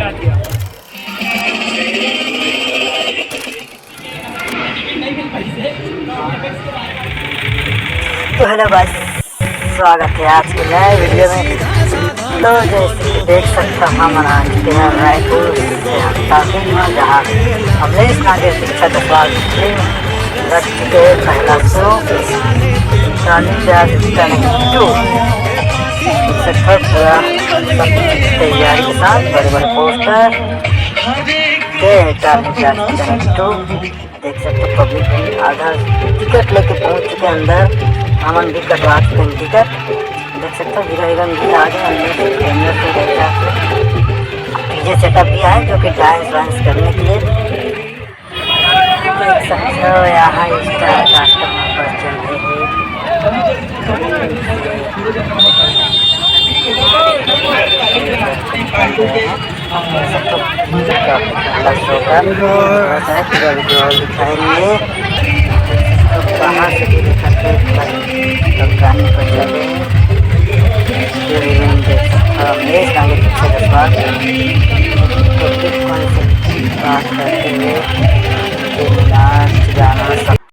तो हेलो भाई, स्वागत है आज के नए वीडियो में। तो जैसे देख सकते हम रायपुर से जहाँ हमने इस नागे शिक्षा दशवार रख चुके पहला शो पूरा तैयारी के साथ बड़े बड़े पोस्टर देख सकते पब्लिक भी आधा टिकट लेके पहुंच चुके अंदर। हमन भी कटवा चुके हैं टिकट। देख सकते हो हीरोइन भी आ गए अंदर डीजे सेटअप भी है जो कि डांस वांस करने के लिए। देख सकते हो यहाँ स्टार कास्ट पर चल रहे दिखाएंगे कहाँ से भी दिखाते गाने पर चले बात करते हुए